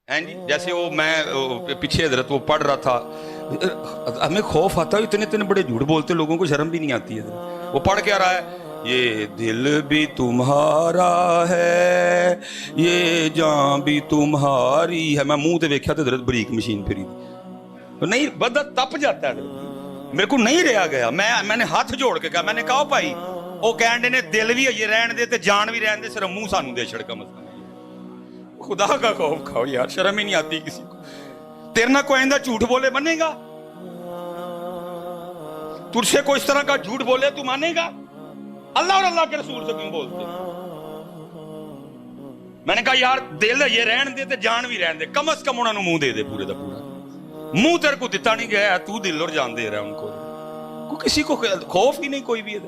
हैं जी। जैसे वो मैं पीछे हजरत वो पढ़ रहा था, हमें खौफ आता है, इतने इतने बड़े झूठ बोलते लोगों को शर्म भी नहीं आती है। वो पढ़ क्या रहा है, ये दिल भी तुम्हारा है, ये जान भी तुम्हारी है। मैं मुंह ते वेख्या तो हजरत बरीक मशीन फिरी तो नहीं, बंदा तप जाता है। मेरे को नहीं रहा गया, मैंने हाथ जोड़ के कहा, मैंने कहा भाई वो कहने ने दिल भी अजे रहन दे ते जान भी रहन दे, सिर्फ मुंह सानू दे छड़का मसला। खुदा का खौफ खाओ यार, शर्म ही नहीं आती किसी को। तेरे ना कोई आइंदा झूठ बोले बनेगा, तुझसे कोई इस तरह का झूठ बोले तू मानेगा? अल्लाह और अल्लाह के रसूल से क्यों बोलते? मैंने कहा यार दिल ये रहन दे ते जान भी रहन दे, कम से कम उन्होंने मुंह दे दे पूरे दा पूरा। मुंह तेरे को दिता नहीं गया, तू दिल और जान दे रहा है उनको। किसी को खौफ ही नहीं कोई भी है।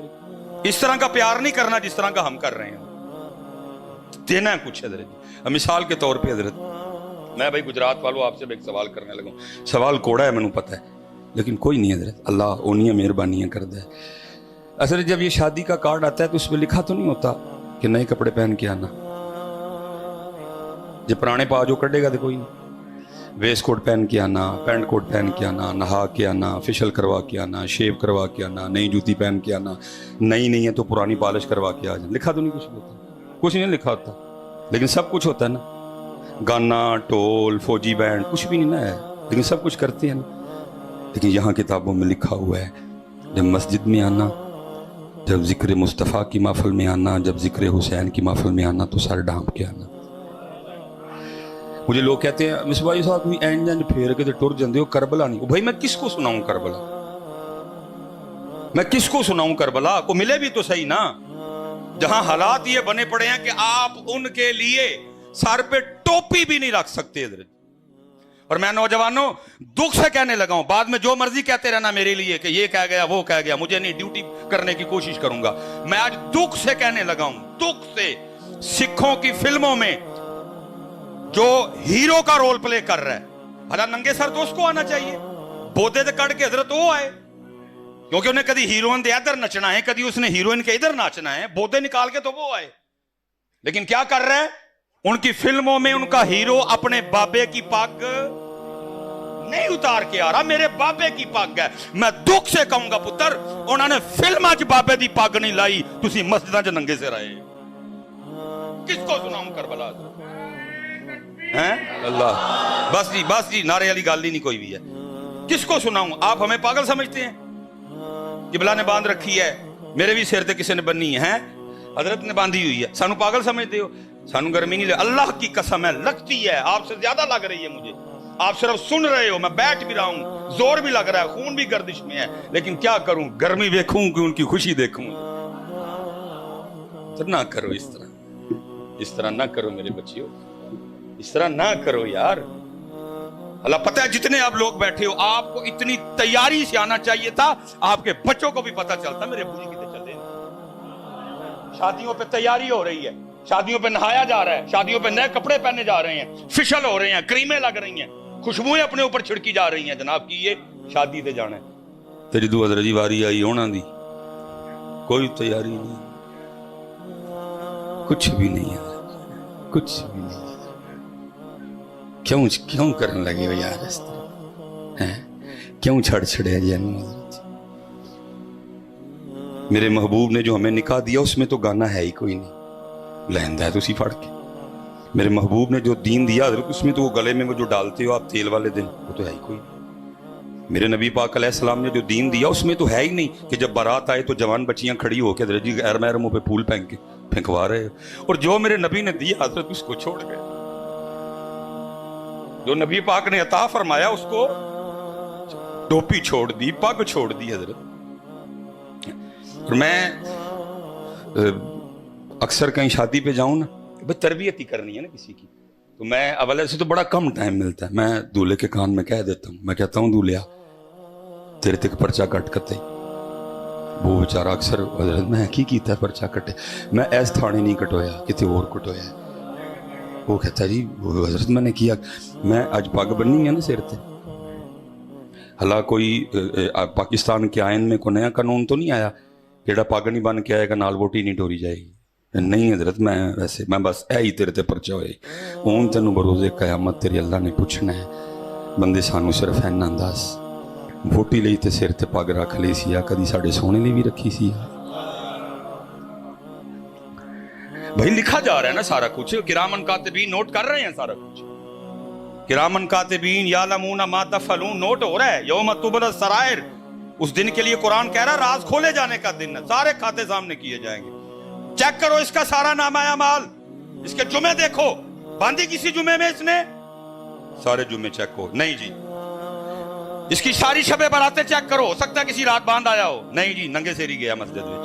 इस तरह का प्यार नहीं करना जिस तरह का हम कर रहे हैं, देना है कुछ हजरत। मिसाल के तौर पे हजरत, मैं भाई गुजरात वालों आपसे एक सवाल करने लगा। सवाल कोड़ा है मैंने पता है, लेकिन कोई नहीं हजरत, अल्लाह उन्हीं मेहरबानियां कर दे। असल जब ये शादी का कार्ड आता है तो उसमें लिखा तो नहीं होता कि नए कपड़े पहन के आना, जो पुराने पा जो कटेगा तो कोई नहीं। वेस्ट कोट पहन के आना, पैंट कोट पहन के आना, नहा के आना, फेशियल करवा के आना, शेव करवा के आना, नई जूती पहन के आना, नई नहीं है तो पुरानी पॉलिश करवा के आ जाना। लिखा तो नहीं कुछ होता, कुछ नहीं लिखा होता, लेकिन सब कुछ होता है ना। गाना, टोल, फौजी बैंड, कुछ भी नहीं ना है, लेकिन सब कुछ करते हैं ना। लेकिन यहाँ किताबों में लिखा हुआ है, जब मस्जिद में आना, जब जिक्र मुस्तफ़ा की महफिल में आना, जब जिक्र हुसैन की महफिल में आना तो सर ढांप के आना। मुझे लोग कहते हैं मिसबाई साहब कोई एंज एंज फेर के टुर जाते हो, करबला नहीं। भाई मैं किसको सुनाऊं करबला, मैं किसको सुनाऊं करबला? को मिले भी तो सही ना, जहां हालात ये बने पड़े हैं कि आप उनके लिए सर पे टोपी भी नहीं रख सकते। और मैं नौजवानों दुख से कहने लगा हूं, बाद में जो मर्जी कहते रहना मेरे लिए कि ये कह गया वो कह गया, मुझे नहीं, ड्यूटी करने की कोशिश करूंगा। मैं आज दुख से कहने लगा हूं, दुख से, सिखों की फिल्मों में जो हीरो का रोल प्ले कर रहा है, भला नंगे सर तो उसको आना चाहिए, बोधे तो कड़ के हजरत वो आए, क्योंकि उन्हें कभी हीरोइन के इधर नचना है, कभी उसने हीरोइन के इधर नाचना है, बोधे निकाल के तो वो आए। लेकिन क्या कर रहा है, उनकी फिल्मों में उनका हीरो अपने बाबे की पग नहीं उतार के आ रहा, मेरे बाबे की पग है। मैं दुख से कहूंगा पुत्र, उन्होंने फिल्म च बाबे की पग नहीं लाई, तुसी मस्जिदां च नंगे से रहे। किसको सुनाऊं करबला हैं? अल्लाह, बस जी नारे वाली गल ही नहीं कोई भी है। किसको सुनाऊं? आप हमें पागल समझते हैं, किबला ने बांध रखी है, मेरे भी सिर ते किसी ने बन्नी है, हजरत ने बांधी हुई है, सानू पागल समझते हो? सानू गर्मी नहीं लग, अल्लाह की कसम है लगती है, आपसे ज्यादा लग रही है मुझे। आप सिर्फ सुन रहे हो, मैं बैठ भी रहा हूं, जोर भी लग रहा है, खून भी गर्दिश में है, लेकिन क्या करूं, गर्मी देखूं कि उनकी खुशी देखूं। तो ना करो इस तरह ना करो मेरे बच्चियों, इस तरह ना करो यार। अल्लाह पता है जितने आप लोग बैठे हो, आपको इतनी तैयारी से आना चाहिए था, आपके बच्चों को भी पता चलता मेरे बुरी कितने चले। शादियों पे तैयारी हो रही है, शादियों पे नहाया जा रहा है, शादियों पे नए कपड़े पहने जा रहे हैं, फेशियल हो रहे हैं, क्रीमें लग रही हैं, खुशबुएं अपने ऊपर छिड़की जा रही हैं, जनाब की ये शादी से जाना है। तेरी दो हजरत जी वारी आई होना दी, कोई तैयारी नहीं, कुछ भी नहीं है, कुछ भी नहीं। क्यों करने लगे हो यार इस तरह हैं? क्यों छड़ छड़े जन्म? मेरे महबूब ने जो हमें निकाह दिया उसमें तो गाना है ही कोई नहीं, लहंदा है तो उसी फाड़ के। मेरे महबूब ने जो दीन दिया उसमें तो वो गले में वो जो डालते हो आप तेल वाले दिन, वो तो है ही कोई नहीं। मेरे नबी पाक अलैहिस्सलाम ने जो दीन दिया उसमें तो है ही नहीं कि जब बारात आए तो जवान बच्चियां खड़ी होकर दरजी गैर महरमों पे फूल फेंक के फेंकवा रहे हो। और जो मेरे नबी ने दिया हजरत उसको छोड़ गए, जो नबी पाक ने अता फरमाया उसको टोपी छोड़ दी, पग छोड़ दी हजरत। और मैं अक्सर कहीं शादी पे जाऊं ना, तरबियत ही करनी है ना किसी की, तो मैं अवले से तो बड़ा कम टाइम मिलता है, मैं दूल्हे के कान में कह देता हूं, मैं कहता हूं दूल्हा तेरे तक पर्चा कट कते। वो बेचारा अक्सर हजरत मैं की कीता पर्चा कटे, मैं ऐस थाने नहीं कटोया कितने और कटोया। वो कहता जी वो हजरत मैंने किया, मैं आज पग बन्नी है ना सिर ते। हला कोई पाकिस्तान के आयन में कोई नया कानून तो नहीं आया, जेड़ा पग नहीं बन के आएगा नाल वोटी नहीं टोरी जाएगी। نہیں حضرت میں ویسے میں بس اے ہی تیرے تے پرچا ہوئے ہوں تینوں بروزے قیامت تیری اللہ نے پوچھنا ہے بندے سانو صرف اینا انداز ووٹی لئی تے سر تے پگ رکھ لئی سی کدی ساڈے سونے نے بھی رکھی سی بھائی لکھا جا رہا ہے نا سارا کچھ کرامن کاتبین نوٹ کر رہے ہیں سارا کچھ کرامن کاتبین یعلمون ما تفعلون نوٹ ہو رہا ہے یوم تبلی السرائر اس دن کے لیے قرآن کہہ رہا ہے راز کھولے جانے کا دن ہے سارے کھاتے سامنے کیے جائیں گے چیک کرو اس کا سارا نامہ اعمال اس کے جمعے دیکھو باندھی کسی جمعے میں اس نے سارے جمعے چیک ہو نہیں جی اس کی ساری شبیں براتیں چیک کرو ہو سکتا ہے کسی رات باندھ آیا ہو نہیں جی ننگے سیری گیا مسجد میں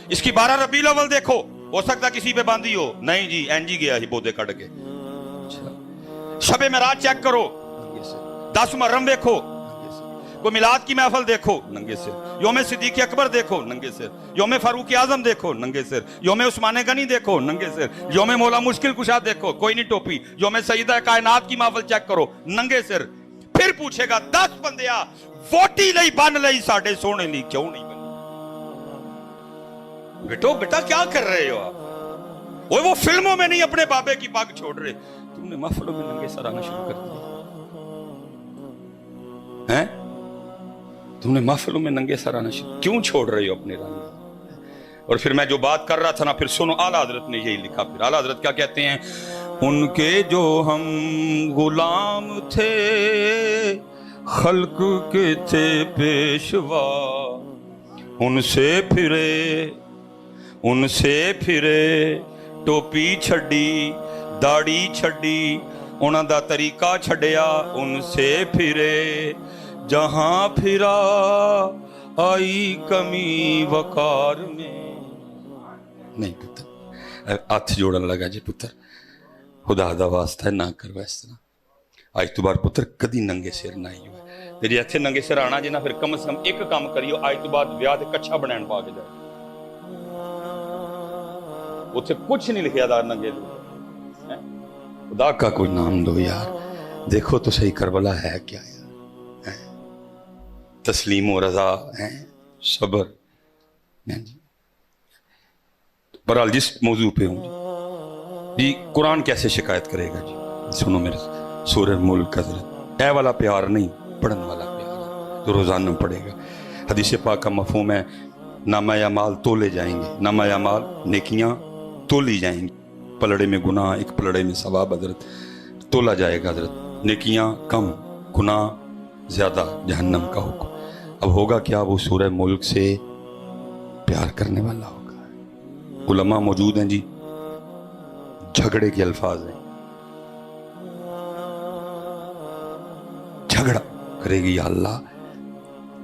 اس کی 12 ربیع الاول دیکھو ہو سکتا ہے کسی پہ باندھی ہو نہیں جی این جی گیا ہی بودے کٹ کے شب معراج چیک کرو 10 محرم دیکھو کوئی میلاد کی محفل دیکھو ننگے سر یوم صدیق اکبر دیکھو ننگے سر یوم فاروق اعظم دیکھو ننگے سر یوم عثمان غنی دیکھو ننگے سر یوم مولا مشکل کشا دیکھو کوئی نہیں ٹوپی یوم سیدہ کائنات کی محفل چیک کرو ننگے سر پھر پوچھے گا 10 بندیا ووٹی لئی بن لئی ساڈے سونے لی کیوں نہیں بنی بیٹا کیا کر رہے ہو آپ وہ فلموں میں نہیں اپنے بابے کی پاک چھوڑ رہے تم نے محفلوں میں ننگے سر آنا شروع کر دیا ہیں تم نے محفلوں میں ننگے سر آنا شروع کیوں چھوڑ رہے ہو اپنے رنگ اور پھر میں جو بات کر رہا تھا نا پھر سنو اعلیٰ حضرت نے یہی لکھا پھر اعلیٰ حضرت کیا کہتے ہیں ان کے جو ہم غلام تھے خلق کے تھے پیشوا ان سے پھرے ٹوپی چھڈی داڑھی چھڈی انہاں دا طریقہ چھڈیا ان سے پھرے جہاں پھرا آئی کمی وقار میں نہیں پتر ہاتھ جوڑن لگا جی پتر خدا دا واسطہ ہے نہ کرو اس طرح آج تو بار پتر کدی ننگے سر نہ ہی ہوئے تیری اتھے ننگے سر آنا جی نا پھر کم از کم ایک کام کریو آج تو بعد ویاہ دے کچھا بنائن پا کے جائے اتھے کچھ نہیں لکھیا دار ننگے دو خدا کا کوئی نام دو یار دیکھو تو صحیح کربلا ہے کیا یار تسلیم و رضا ہیں صبر برحال جس موضوع پہ ہوں جی قرآن کیسے شکایت کرے گا جی سنو میرے سورہ ملک حضرت اے والا پیار نہیں پڑھن والا پیار تو روزانہ پڑھے گا حدیث پاک کا مفہوم ہے نامہ اعمال تولے جائیں گے نامہ اعمال نیکیاں تولی جائیں گی پلڑے میں گناہ ایک پلڑے میں ثواب حضرت تولا جائے گا حضرت نیکیاں کم گناہ زیادہ جہنم کا حکم اب ہوگا کیا وہ سورہ ملک سے پیار کرنے والا ہوگا علماء موجود ہیں جی جھگڑے کے الفاظ ہیں جھگڑا کرے گی یا اللہ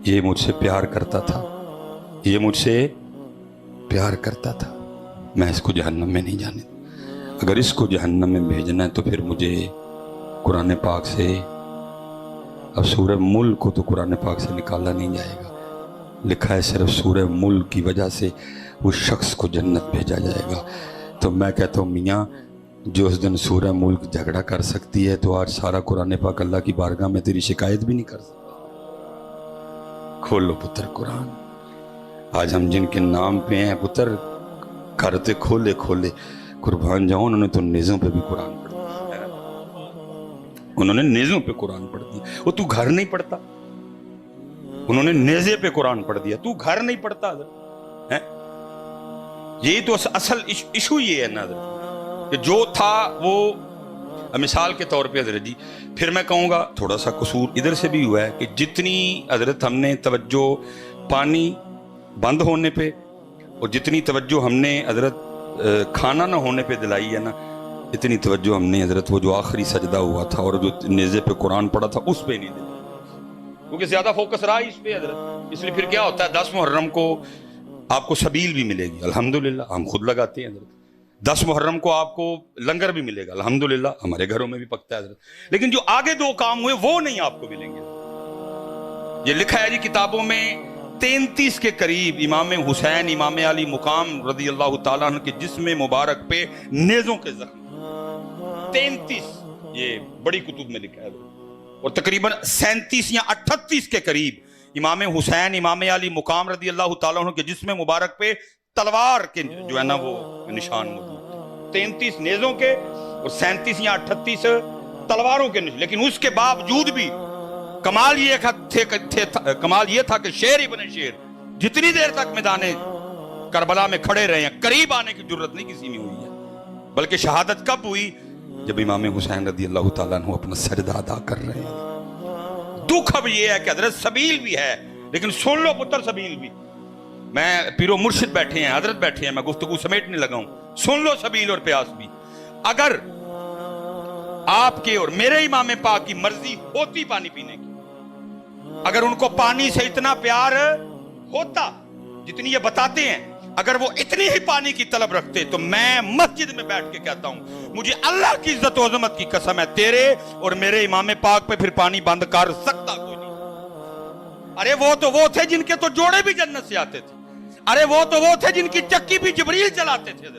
یہ مجھ سے پیار کرتا تھا یہ مجھ سے پیار کرتا تھا میں اس کو جہنم میں نہیں جانے اگر اس کو جہنم میں بھیجنا ہے تو پھر مجھے قرآن پاک سے اب سورہ ملک کو تو قرآن پاک سے نکالا نہیں جائے گا لکھا ہے صرف سورہ ملک کی وجہ سے اس شخص کو جنت بھیجا جائے گا تو میں کہتا ہوں میاں جو اس دن سورہ ملک جھگڑا کر سکتی ہے تو آج سارا قرآن پاک اللہ کی بارگاہ میں تیری شکایت بھی نہیں کر سکتا کھولو پتر قرآن آج ہم جن کے نام پہ ہیں پتر کرتے کھولے قربان جاؤں انہوں نے تو نیزوں پہ بھی قرآن پڑھ دیا انہوں نے نیزوں پہ قرآن پڑھ دیا وہ تو گھر نہیں پڑھتا انہوں نے نیزے پہ قرآن پڑھ دیا تو گھر نہیں پڑھتا یہی تو اصل ایشو یہ ہے نا کہ جو تھا وہ مثال کے طور پہ حضرت جی پھر میں کہوں گا تھوڑا سا قصور ادھر سے بھی ہوا ہے کہ جتنی حضرت ہم نے توجہ پانی بند ہونے پہ اور جتنی توجہ ہم نے حضرت کھانا نہ ہونے پہ دلائی ہے نا اتنی توجہ ہم نے حضرت وہ جو آخری سجدہ ہوا تھا اور جو نیزے پہ قرآن پڑھا تھا اس پہ نہیں دلائی کیونکہ زیادہ فوکس رہا اس پہ حضرت اس لیے پھر کیا ہوتا ہے 10 محرم کو آپ کو سبیل بھی ملے گی الحمدللہ ہم خود لگاتے ہیں حضرت 10 محرم کو آپ کو لنگر بھی ملے گا الحمدللہ ہمارے گھروں میں بھی پکتا ہے حضرت لیکن جو آگے 2 کام ہوئے وہ نہیں آپ کو ملیں گے یہ لکھا ہے جی کتابوں میں 33 کے قریب امام حسین امام علی مقام رضی اللہ تعالیٰ عنہ کے جسم مبارک پہ نیزوں کے زخم 33 یہ بڑی کتب میں لکھا ہے اور تقریباً 37 یا 38 کے قریب امام حسین امام علی مقام رضی اللہ تعالیٰ عنہ کے جسم مبارک پہ तलवार के जो है ना वो निशान मौजूद थे, 33 नेजों के और 37 या 38 तलवारों के निशान। लेकिन उसके बावजूद भी कमाल ये था कि शेर इब्ने शेर जितनी देर तक मैदाने करबला में खड़े रहे हैं, करीब आने की जरूरत नहीं किसी में हुई है। बल्कि शहादत कब हुई? जब इमाम हुसैन रदी अल्लाह तआला अन्हु अपना सजदा अदा कर रहे हैं। दुख अब ये है कि हजरत सबील भी है, लेकिन सुन लो पुत्र सबील भी, मैं पीरो मुर्शिद बैठे हैं, हजरत बैठे हैं, मैं गुफ्तगू समेटने लगा हूं, सुन लो सबील और प्यास भी। अगर आपके और मेरे इमाम पाक की मर्जी होती पानी पीने की, अगर उनको पानी से इतना प्यार होता जितनी ये बताते हैं, अगर वो इतनी ही पानी की तलब रखते, तो मैं मस्जिद में बैठ के कहता हूं मुझे अल्लाह की इज्जत और अजमत की कसम है, तेरे और मेरे इमाम पाक पे फिर पानी बंद कर सकता कोई नहीं। अरे वो तो वो थे जिनके तो जोड़े भी जन्नत से आते थे। अरे वो तो वो थे जिनकी चक्की भी जिब्रील चलाते थे।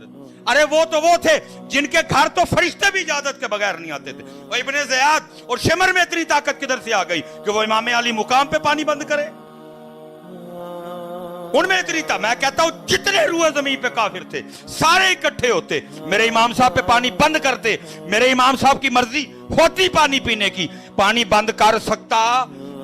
अरे वो तो वो थे जिनके घर तो फरिश्ते भी इजाजत के बगैर नहीं आते थे। वो इब्ने ज़ियाद और शिमर में इतनी ताकत किधर से आ गई कि वो इमाम अली मुकाम पे पानी बंद करे? उनमें इतनी था। मैं कहता हूं जितने रूए जमीन पे काफिर थे सारे इकट्ठे होते, मेरे इमाम साहब पे पानी बंद करते। मेरे इमाम साहब की मर्जी होती पानी पीने की, पानी बंद कर सकता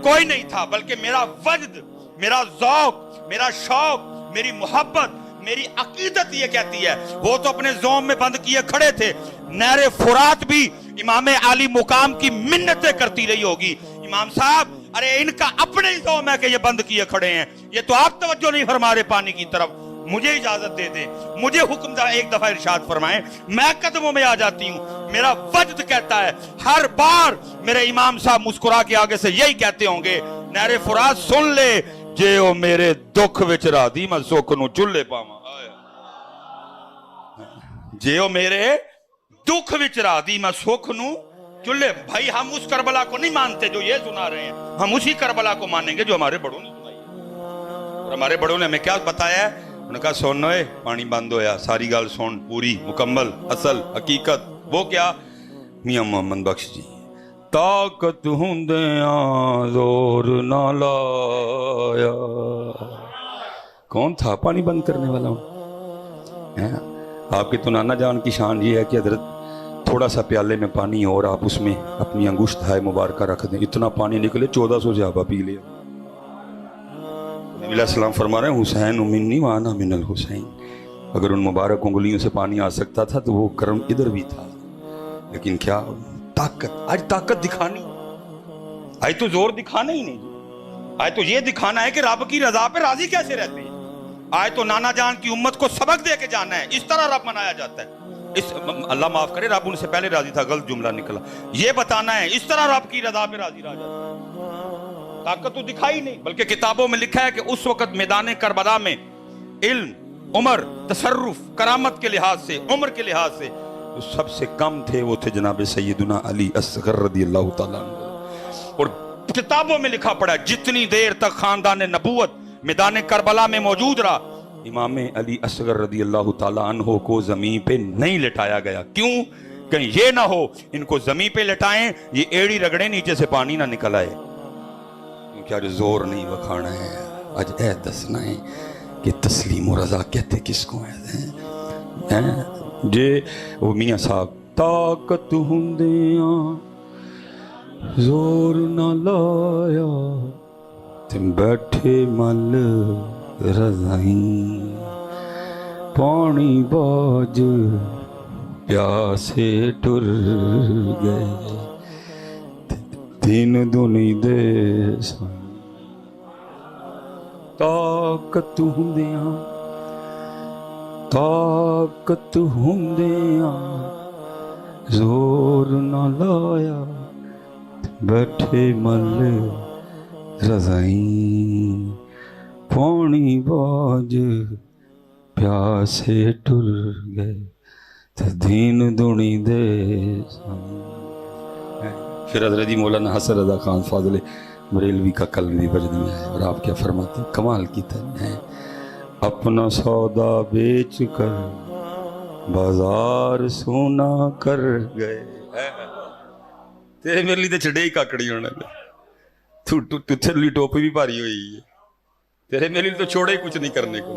कोई नहीं था। बल्कि मेरा वजद, मेरा ज़ौक़, मेरा शौक, मेरी मोहब्बत, मेरी अकीदत ये कहती है, वो तो अपने ज़ोम में बंद किए खड़े थे। नहरे फुरात भी इमाम अली मुकाम की मिन्नतें करती रही होगी, इमाम साहब अरे इनका अपने ही ज़ोम है कि ये बंद किए खड़े हैं, ये तो आप तवज्जो नहीं फरमा रहे पानी की तरफ, मुझे इजाजत दे दें, मुझे हुक्म एक दफा इरशाद फरमाएं, मैं कदमों में आ जाती हूं। मेरा वजद कहता है, हर बार मेरे इमाम साहब मुस्कुरा के आगे से यही कहते होंगे, नहरे फुरात सुन ले जे ओ मेरे दुख विच राधी मैं सुख नूं चुल्हे पावां। जे ओ मेरे दुख विच राधी मैं सुख नूं चुल्हे। भाई हम उस करबला को नहीं मानते जो ये सुना रहे हैं, हम उसी करबला को मानेंगे जो हमारे बड़ों ने सुनाई है। और हमारे बड़ों ने हमें क्या बताया है? उन्होंने कहा सुन ओए पानी बंद होया, सारी गल सुन, पूरी मुकम्मल असल हकीकत। वो क्या? मियां मोहम्मद बख्श जी, ताकत हुंदियां जोर ना लाया। कौन था पानी बंद करने वाला? आपके तो नाना जान की शान ये है कि हजरत थोड़ा सा प्याले में पानी और आप उसमें अपनी अंगुश्त हाय मुबारक रख दें, इतना पानी निकले 1400 सहाबा पी लिया। नबी सलाम फरमा रहे हैं, हुसैन मिन्नी व अना मिनल हुसैन। अगर उन मुबारक उंगलियों से पानी आ सकता था तो वो कर्म इधर भी था। लेकिन क्या ताकत, आज ताकत दिखानी, आज तो जोर दिखाना ही नहीं, आज तो ये दिखाना है कि रब की रजा पे राजी कैसे रहते हैं। आज तो नाना जान की उम्मत को सबक दे के जाना है, इस तरह रब मनाया जाता है। इस अल्लाह माफ करे, रब उनसे पहले राजी था, गलत जुमला निकला। ये बताना है इस तरह रब की रजा पे राजी रह जाता है। ताकत तो दिखाई नहीं, बल्कि किताबों में लिखा है कि उस वक्त मैदान करबला में इल्म, उम्र, तसर्रुफ, करामत के लिहाज से, उम्र के लिहाज से तो सबसे कम थे वो थे जनाब सैयदुना अली असगर रदी अल्लाह तआला अन्हु। और किताबों में लिखा पड़ा जितनी देर तक खानदान नबूवत मैदान करबला में मौजूद रहा, इमाम अली असगर रदी अल्लाह तआला अन्हु को जमीन पे नहीं लिटाया गया। क्यों? कहीं ये ना हो इनको जमीन पे लिटाएं, ये एड़ी रगड़े नीचे से पानी ना निकल आए। क्योंकि आज जोर नहीं वखाना है, आज ऐ दसना है कि तस्लीम और रजा कहते किसको हैं? जे वो मियां साहब, ताकत हुंदियां जोर ना लाया ते बैठे मल रज़ाई, पानी बाज प्यासे टुर गए, तीन दुनी दे ताकत हुंदियां, ताकत हुंदियां जोर ना लाया, बैठे मल रज़ाई, पानी बाज प्यासे टुर गए, दीन दुनी दे। फिर हज़रत जी मौलाना हसन रज़ा खान फाज़िल बरेलवी का कलमी वजद में है, और आप क्या फरमाते हैं? कमाल की तरह है, अपना सौदा बेच कर बाजार सोना कर गए, तेरे मेरे लिए तो छड़े ही काकड़ी होना, तू तेरे लिए टोपी भी भारी हुई है, तेरे मेरे लिए तो छोड़े ही कुछ नहीं करने को।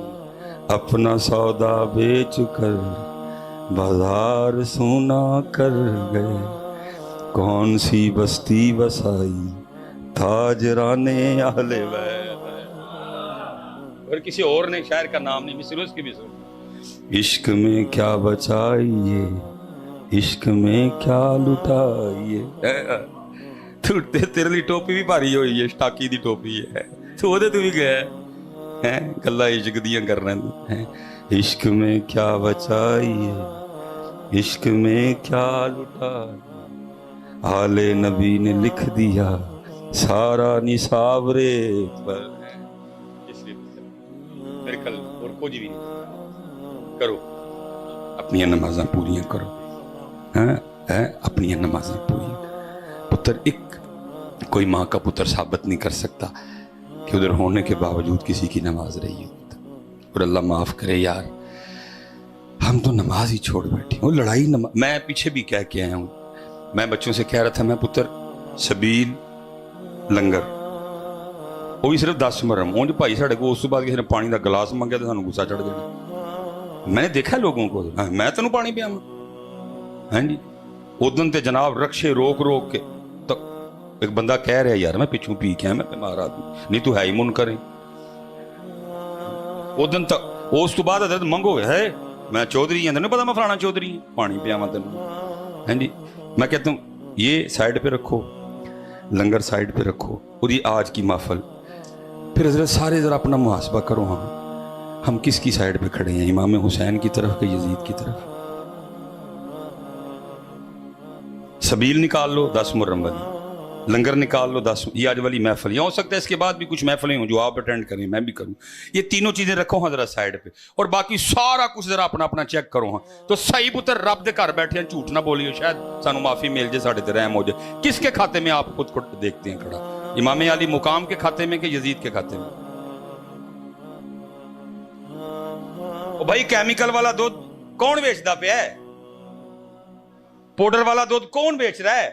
اپنا سودا بیچ کر بازار سونا کر گئے، کون سی بستی بسائی تاجران اہل بیت۔ اور کسی اور نے شاعر کا نام نہیں، مصر اس کی بھی سن۔ عشق میں کیا بچائیے، عشق میں کیا لٹائیے، تیرے لی ٹوپی بھی بھاری ہوئی ہے، سٹاکی دی ٹوپی ہے، تو وہ تو بھی گیا ہے گلا عشق دیاں کر رہے ہیں۔ عشق میں کیا بچائیے، عشق میں کیا لٹائیے، آل نبی نے لکھ دیا سارا نصاب ریت پر۔ اس لیے میرے کل اور کچھ بھی نہیں کرو، اپنی نمازاں پوریاں کرو، اپنی نمازاں پوریاں۔ پتر ایک کوئی ماں کا پتر ثابت نہیں کر سکتا کہ ادھر ہونے کے باوجود کسی کی نماز رہی ہو۔ اور اللہ معاف کرے یار، ہم تو نماز ہی چھوڑ بیٹھے، وہ لڑائی میں پیچھے بھی کہہ کے آیا ہوں، میں بچوں سے کہہ رہا تھا، میں پتر سبیل لنگر وہ بھی صرف 10 مرم اونج بھائی ساڑھے کو اس بعد کسی نے پانی دا گلاس منگیا تو سانو غصہ چڑھ گیا۔ میں نے دیکھا لوگوں کو، میں تینوں پانی پیاواں، ہاں جی ادن تے جناب رکشے روک روک کے، تو ایک بندہ کہہ رہا ہے یار میں پیچھوں پی کے آیا، میں بیمار آدمی نہیں تو ہے ہی منکر ہے۔ ادن تک اس تو بعد حضرت منگو ہے میں چودھری ہوں، نہیں پتا میں فلانا چودھری ہوں، پانی پیاواں تینوں، ہاں جی۔ میں کہتا ہوں یہ سائڈ پہ رکھو، لنگر سائڈ پہ رکھو، اور یہ آج کی محفل، پھر حضرت سارے ذرا اپنا محاسبہ کرو، ہم کس کی سائڈ پہ کھڑے ہیں، امام حسین کی طرف کہ یزید کی طرف؟ سبیل نکال لو 10 محرم والی، لنگر نکال لو 10، یہ آج والی محفل، یہ ہو سکتا ہے اس کے بعد بھی کچھ محفلیں ہوں جو آپ اٹینڈ کریں، میں بھی کروں، یہ تینوں چیزیں رکھو ہاں ذرا سائڈ پہ، اور باقی سارا کچھ ذرا اپنا اپنا چیک کرو ہاں۔ تو صحیح پتر رب دے گھر بیٹھے ہیں، جھوٹ نہ بولیو، شاید سانو معافی مل جائے، ساڑھے تے رحم ہو جائے۔ کس کے کھاتے میں آپ خود کو دیکھتے ہیں کھڑا، امام علی مقام کے کھاتے میں کہ یزید کے کھاتے میں؟ او بھائی کیمیکل والا دودھ کون بیچتا پیا ہے؟ پاؤڈر والا دودھ کون بیچ رہا ہے؟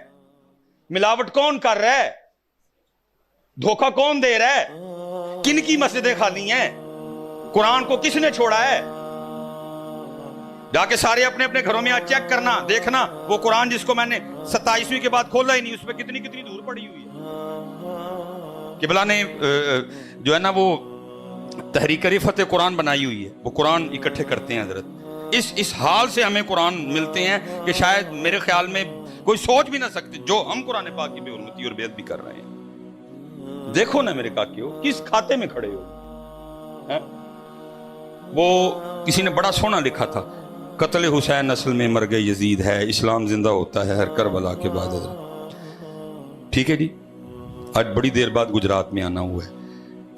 ملاوٹ کون کر رہا ہے؟ دھوکہ کون دے رہا ہے؟ کن کی مسجدیں خالی ہیں؟ قرآن کو کس نے چھوڑا ہے؟ جا کے سارے اپنے اپنے گھروں میں آج چیک کرنا، دیکھنا وہ قرآن جس کو میں نے 27ویں کے بعد کھولا ہی نہیں، اس پہ کتنی کتنی دور پڑی ہوئی ہے۔ قبلہ نے جو ہے نا وہ تحریک رفعت قرآن بنائی ہوئی ہے، وہ قرآن اکٹھے کرتے ہیں حضرت۔ اس حال سے ہمیں قرآن ملتے ہیں کہ شاید میرے خیال میں کوئی سوچ بھی نہ سکتے، جو ہم قرآن پاک کی بے حرمتی اور بیعت بھی کر رہے ہیں۔ دیکھو نا میرے کاکیو کس کھاتے میں کھڑے ہو۔ وہ کسی نے بڑا سونا لکھا تھا، قتل حسین نسل میں مر گئے یزید ہے، اسلام زندہ ہوتا ہے ہر کربلا کے بعد حضرت۔ ٹھیک ہے جی، آج بڑی دیر بعد گجرات میں آنا ہوا ہے،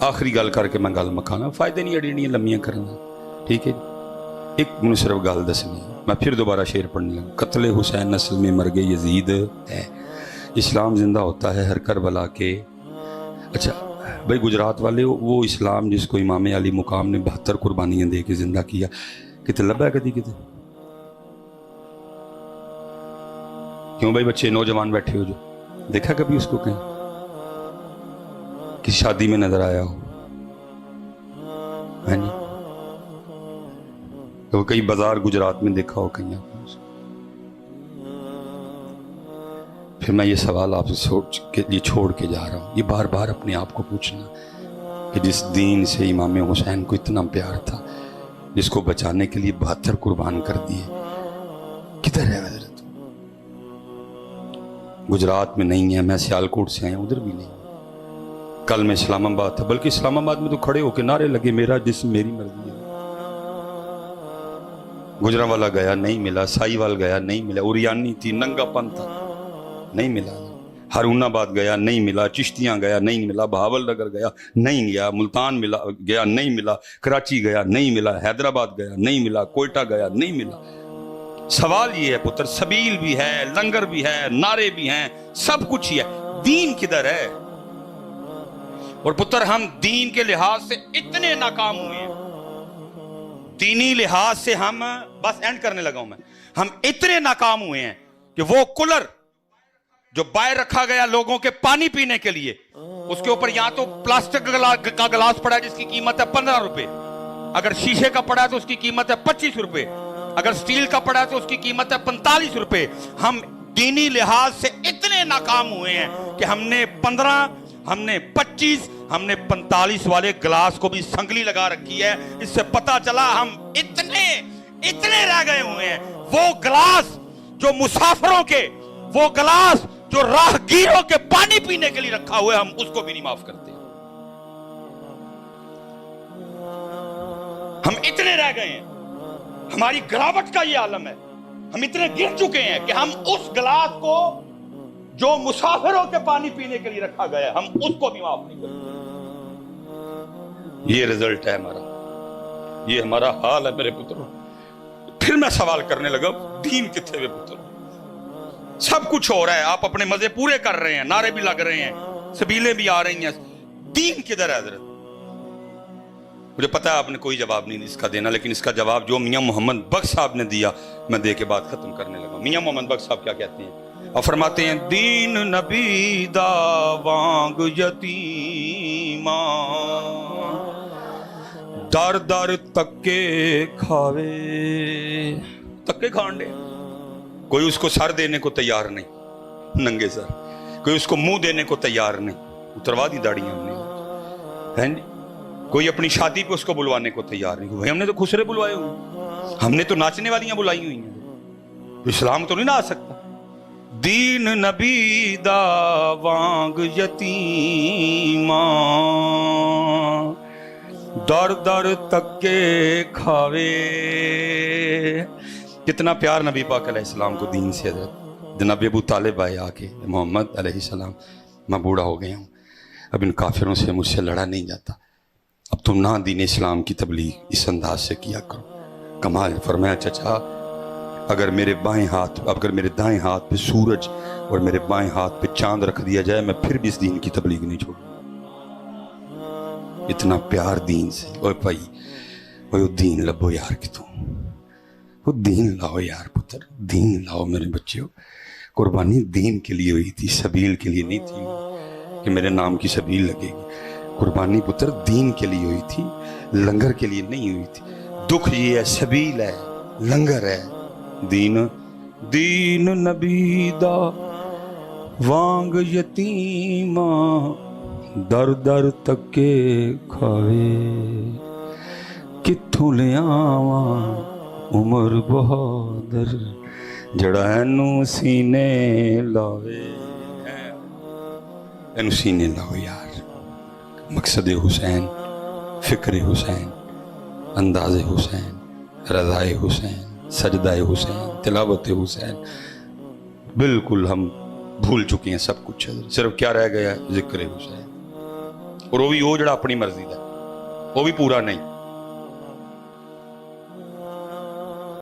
آخری گل کر کے میں گل مکانا، فائدے نہیں اڑیڑیاں لمبیاں کرنا، ٹھیک ہے جی۔ ایک منہ صرف گل دسنی، میں پھر دوبارہ شعر پڑھنے لگا، قتل حسین نسل میں مر گئے یزید ہے، اسلام زندہ ہوتا ہے ہر کربلا کے۔ اچھا بھائی گجرات والے وہ اسلام جس کو امام علی مقام نے 72 قربانیاں دے کے زندہ کیا، کتے لبا ہے کدی کتے؟ کیوں بھائی بچے نوجوان بیٹھے ہو جو دیکھا کبھی اس کو کہیں کسی شادی میں نظر آیا ہو؟ ہاں جی، تو کئی بازار گجرات میں دیکھا ہو کہیں آپ نے؟ پھر میں یہ سوال آپ سے چھوڑ کے جا رہا ہوں، یہ بار بار اپنے آپ کو پوچھنا کہ جس دین سے امام حسین کو اتنا پیار تھا، جس کو بچانے کے لیے 72 قربان کر دیے، کدھر ہے حضرت؟ گجرات میں نہیں ہے، میں سیالکوٹ سے آیا ہوں، ادھر بھی نہیں۔ کل میں اسلام آباد تھا، بلکہ اسلام آباد میں تو کھڑے ہو کے نعرے لگے میرا جسم میری مرضی ہے۔ گجرانوالا گیا نہیں ملا، سائی وال گیا نہیں ملا، اوریانی تھی، ننگا پن تھا نہیں ملا، ہارون آباد گیا نہیں ملا، چشتیاں گیا نہیں ملا، بہاول نگر گیا نہیں گیا، ملتان گیا نہیں ملا، کراچی گیا نہیں ملا، حیدرآباد گیا نہیں ملا، کوئٹہ گیا نہیں ملا۔ سوال یہ ہے پتر، سبیل بھی ہے، لنگر بھی ہے، نعرے بھی ہیں، سب کچھ ہی ہے، دین کدھر ہے؟ اور پتر ہم دین کے لحاظ سے اتنے ناکام ہوئے ہیں، دینی لحاظ سے ہم، بس اینڈ کرنے لگا ہوں میں، ہم اتنے ناکام ہوئے ہیں کہ وہ کولر جو باہر رکھا گیا لوگوں کے پانی پینے کے لیے، اس کے اوپر یا تو پلاسٹک کا گلاس پڑا ہے جس کی قیمت ہے 15 روپے، अगर शीशे का पड़ा है तो उसकी कीमत है 25 रुपए, अगर स्टील का पड़ा है तो उसकी कीमत है 45 रुपए। हम दीनी लिहाज से इतने नाकाम हुए हैं कि हमने 15, हमने 25, हमने 45 वाले गिलास को भी संगली लगा रखी है। इससे पता चला हम इतने रह गए हुए हैं। वो गिलास जो मुसाफिरों के, वो गिलास जो राहगीरों के पानी पीने के लिए रखा हुआ है, हम उसको भी नहीं माफ करते। हम इतने रह गए हैं, हमारी गिरावट का ये आलम है। हम इतने गिर चुके हैं कि हम उस गिलास को जो मुसाफिरों के पानी पीने के लिए रखा गया है, हम उसको भी माफ नहीं करते। ये रिजल्ट है हमारा, ये हमारा हाल है मेरे पुत्रों। फिर मैं सवाल करने लगा, दीन कितने वे पुत्र? सब कुछ हो रहा है, आप अपने मजे पूरे कर रहे हैं, नारे भी लग रहे हैं, सबीलें भी आ रही हैं, दीन किधर है हजरत? मुझे पता है आपने कोई जवाब नहीं इसका देना, लेकिन इसका जवाब जो मियां मोहम्मद बख्श साहब ने दिया, मैं दे के बात खत्म करने लगा। मियां मोहम्मद बख्श साहब क्या कहते हैं और फरमाते हैं, दीन नबी दा वांग यतीमा दर दर तक्के खावे। तक्के खान दे, कोई उसको सर देने को तैयार नहीं, नंगे सर, कोई उसको मुंह देने को तैयार नहीं, उतरवा दी दाढ़ी हमने, हैं जी। कोई अपनी शादी पे उसको बुलवाने को तैयार नहीं। भाई हमने तो खुसरे बुलवाए हुए, हमने तो नाचने वालियां बुलाई हुई हैं, इस्लाम तो नहीं ना आ सकता। दीन नबी दा वांग यतीमा दर दर तक्के खावे। कितना प्यार नबी पाक अलैहिस्सलाम को दीन से। जनाब अबू तालिब आए आके, मोहम्मद अलैहिस्सलाम, मैं बूढ़ा हो गया हूँ, अब इन काफिरों से मुझसे लड़ा नहीं जाता, अब तुम ना दीन इस्लाम की तबलीग इस अंदाज से किया करो। कमाल फरमाया, चचा अगर मेरे बाएं हाथ, अगर मेरे दाएं हाथ पे सूरज और मेरे बाएं हाथ पे चांद रख दिया जाए, मैं फिर भी इस दीन की तबलीग नहीं छोड़ूंगा। इतना प्यार दीन से। ओए भाई, वो दीन लबो यार कि तुम, वो दीन लाओ यार पुत्र, दीन लाओ मेरे बच्चों। कुर्बानी दीन के लिए हुई थी, सबील के लिए नहीं थी कि मेरे नाम की सबील लगेगी। कुर्बानी पुत्र दीन के लिए हुई थी, लंगर के लिए नहीं हुई थी। दुख ये है, सबील है, लंगर है। दीन दीन नबी दा वांग यतीमा दर दर तक्के खावे। कित्थों ले आवा उमर बहादुर जड़ा एनू सीने लावे। एनू सीने लाओ यार। मकसद हुसैन, फिक्र हुसैन, अंदाज़ हुसैन, रज़ाए हुसैन, सजदाए हुसैन, तिलावत हुसैन, बिल्कुल हम भूल चुके हैं सब कुछ। सिर्फ क्या रह गया, जिक्र हुसैन, और वो भी वो जड़ा अपनी मर्जी का, वो भी पूरा नहीं।